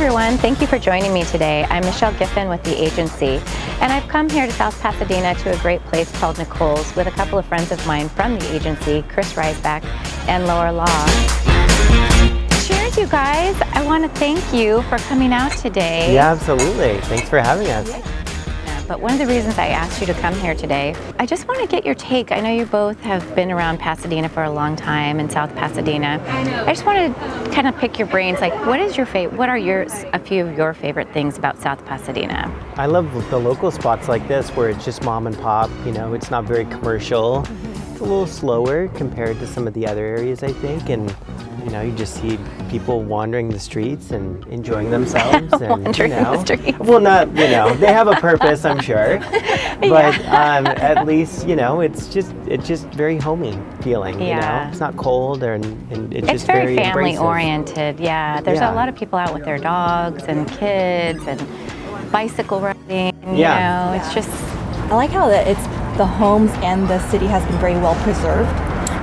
everyone, thank you for joining me today. I'm Michelle Giffen with the agency, and I've come here to South Pasadena to a great place called Nicole's with a couple of friends of mine from the agency, Chris Reisbach and Laura Law. Cheers, you guys. I want to thank you for coming out today. Yeah, absolutely. Thanks for having us. But one of the reasons I asked you to come here today, I just want to get your take. I know you both have been around Pasadena for a long time in South Pasadena. I just want to kind of pick your brains. Like, what is your what are a few of your favorite things about South Pasadena? I love the local spots like this where it's just mom and pop. You know, it's not very commercial. It's a little slower compared to some of the other areas, I think, and you know, you just see people wandering the streets and enjoying themselves. And, wandering the streets. Well, not, you know, they have a purpose, I'm sure. But at least, you know, it's just very homey feeling, you know. It's not cold and it's just very family embracive. oriented. Yeah, there's a lot of people out with their dogs and kids and bicycle riding, you know. It's just... I like how the homes and the city has been very well preserved.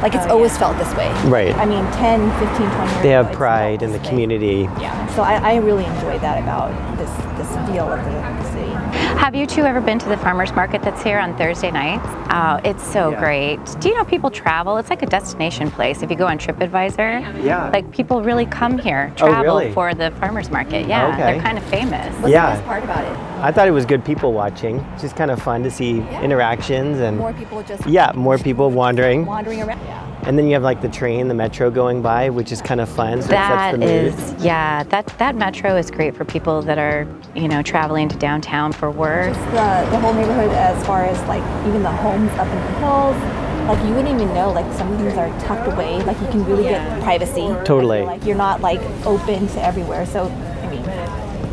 Like it's always felt this way. Right. I mean, 10, 15, 20 years They have ago, pride in the community. Yeah. So I really enjoy that about this feel of the city. Have you two ever been to the farmers market that's here on Thursday nights? Oh, it's so great. Do you know people travel? It's like a destination place. If you go on TripAdvisor, like people really come here, travel for the farmers market. Yeah, they're kind of famous. What's the best part about it? I thought it was good people watching. It's just kind of fun to see interactions and more people just more people wandering around. And then you have like the train, the metro going by, which is kind of fun. So that that metro is great for people that are, you know, traveling to downtown for work. Just the whole neighborhood, as far as like even the homes up in the hills, like you wouldn't even know, like some things are tucked away, like you can really get privacy. Totally. Like you're not like open to everywhere. So I mean,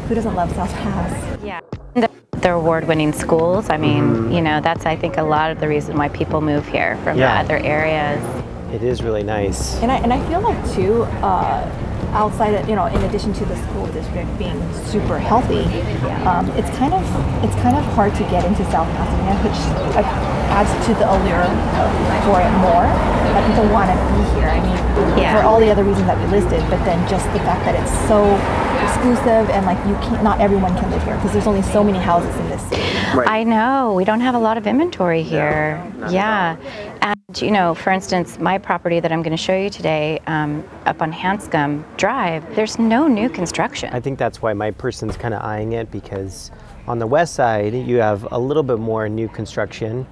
who doesn't love South Pass? Yeah. The award-winning schools. I mean, you know, that's I think a lot of the reason why people move here from the other areas. It is really nice. And I feel like too, outside of, you know, in addition to the school district being super healthy, it's kind of hard to get into South Pasadena, which adds to the allure for it more. Like people want to be here. I mean, for all the other reasons that we listed, but then just the fact that it's so exclusive and like not everyone can live here because there's only so many houses in this city. Right. I know, we don't have a lot of inventory here. And you know, for instance, my property that I'm going to show you today up on Hanscom Drive, there's no new construction. I think that's why my person's kind of eyeing it, because on the west side you have a little bit more new construction,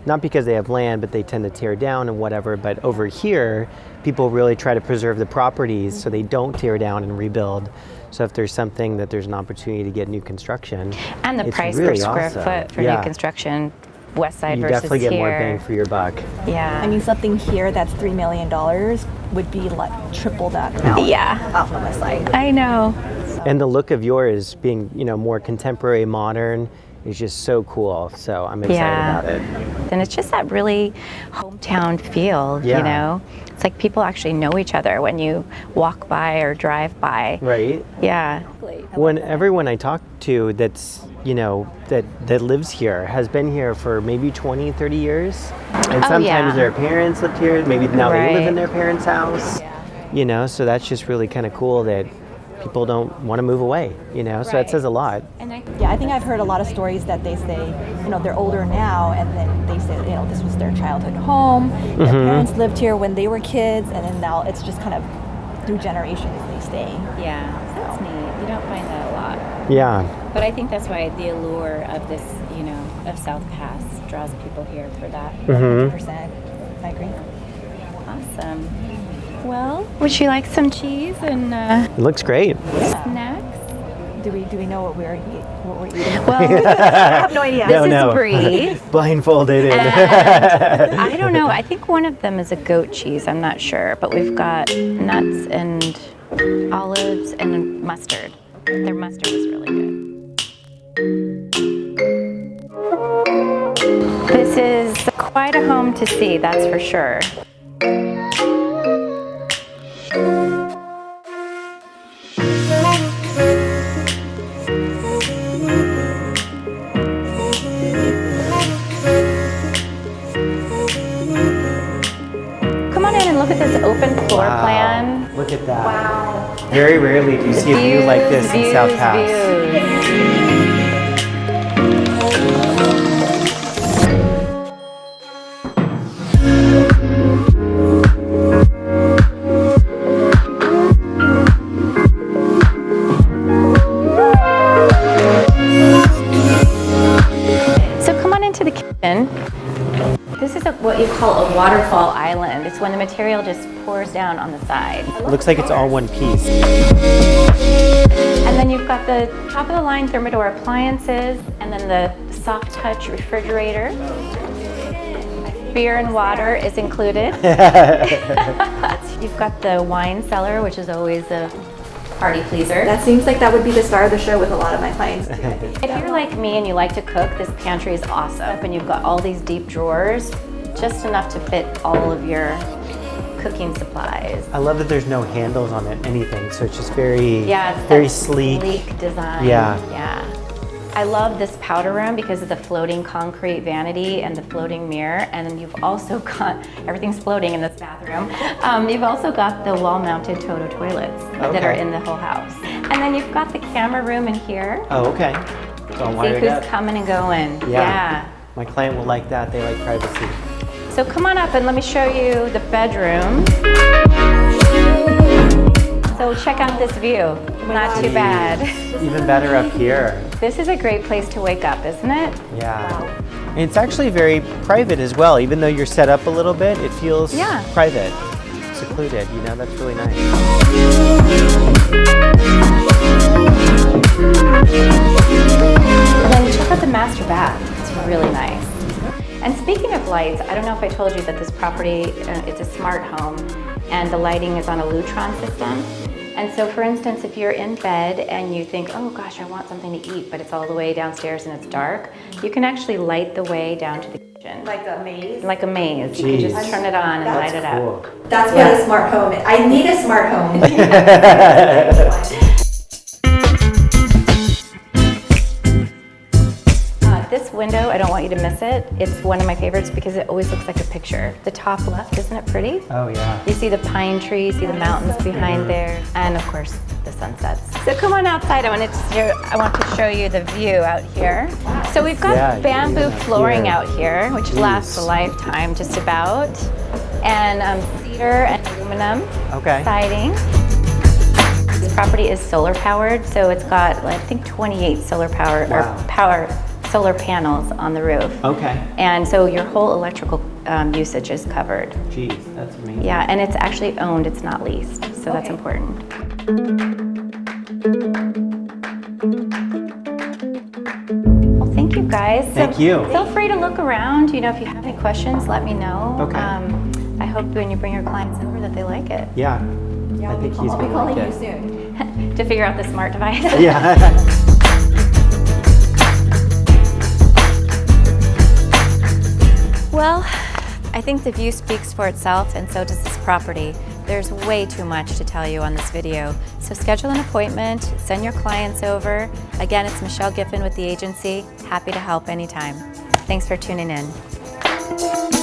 not because they have land, but they tend to tear down and whatever. But over here, people really try to preserve the properties so they don't tear down and rebuild. So if there's something that there's an opportunity to get new construction, and the price really per square foot for new construction, west side versus here. You definitely get more bang for your buck. Yeah. I mean, something here that's $3 million would be like triple that amount. Off on the west side. I know. And the look of yours being, you know, more contemporary, modern, is just so cool. So I'm excited about it. And it's just that really hometown feel, you know? It's like people actually know each other when you walk by or drive by. Right? Yeah. When everyone I talk to that's, you know, that lives here has been here for maybe 20, 30 years. And sometimes their parents lived here. Maybe now they live in their parents' house. You know, so that's just really kind of cool that people don't want to move away, you know, so that says a lot. And I think I've heard a lot of stories that they say, you know, they're older now and then they say, you know, this was their childhood home, their parents lived here when they were kids, and then now it's just kind of through generations they stay. Yeah, that's neat. You don't find that a lot. Yeah. But I think that's why the allure of this, you know, of South Pass draws people here for that. 100%. I agree. Awesome. Well, would you like some cheese and It looks great. snacks? Do we know what we're eating? Well, I have no idea. this is brie. Blindfolded in. I don't know. I think one of them is a goat cheese. I'm not sure. But we've got nuts and olives and mustard. Their mustard is really good. This is quite a home to see, that's for sure. on in and look at this open floor Wow. plan. Look at that. Wow. Very rarely do you see a view like this in South Pass. Views. So come on into the kitchen. This is what you call a waterfall island. It's when the material just pours down on the side. Looks like it's all one piece. And then you've got the top of the line Thermador appliances, and then the soft touch refrigerator. Beer and water is included. You've got the wine cellar, which is always a party pleaser. That seems like that would be the star of the show with a lot of my clients too, I think. If you're like me and you like to cook, this pantry is awesome. And you've got all these deep drawers, just enough to fit all of your cooking supplies. I love that there's no handles on it, anything. So it's just very, Yeah, it's very that sleek. sleek design. Yeah. Yeah. I love this powder room because of the floating concrete vanity and the floating mirror. And then you've also got, everything's floating in this bathroom. You've also got the wall-mounted Toto toilets that are in the whole house. And then you've got the camera room in here. Oh, okay. It's all See wired who's up. coming and going. Yeah. My client will like that. They like privacy. So come on up and let me show you the bedroom. So check out this view. Not too bad. Even better up here. This is a great place to wake up, isn't it? Yeah. And it's actually very private as well. Even though you're set up a little bit, it feels private, secluded. You know, that's really nice. And then check out the master bath. It's really nice. And speaking of lights, I don't know if I told you that this property, it's a smart home, and the lighting is on a Lutron system. And so for instance, if you're in bed and you think, oh gosh, I want something to eat, but it's all the way downstairs and it's dark, you can actually light the way down to the kitchen. Like a maze? Like a maze. You can just turn it on and light it up. That's what a smart home is. I need a smart home. This window, I don't want you to miss it. It's one of my favorites because it always looks like a picture. The top left, isn't it pretty? Oh, yeah. You see the pine trees, see the mountains behind there, and of course the sunsets. So come on outside. I want to show you the view out here. So we've got bamboo flooring out here, which lasts a lifetime just about, and cedar and aluminum siding. This property is solar powered, so it's got I think 28 solar solar panels on the roof. Okay. And so your whole electrical usage is covered. Geez, that's amazing. Yeah, and it's actually owned, it's not leased, so that's important. Well, thank you guys. Thank you. Feel free to look around. You know, if you have any questions, let me know. Okay. I hope when you bring your clients over that they like it. Yeah. I think he's going to like it. Soon. To figure out the smart device. Yeah. Well, I think the view speaks for itself, and so does this property. There's way too much to tell you on this video. So schedule an appointment, send your clients over. Again, it's Michelle Giffen with the agency. Happy to help anytime. Thanks for tuning in.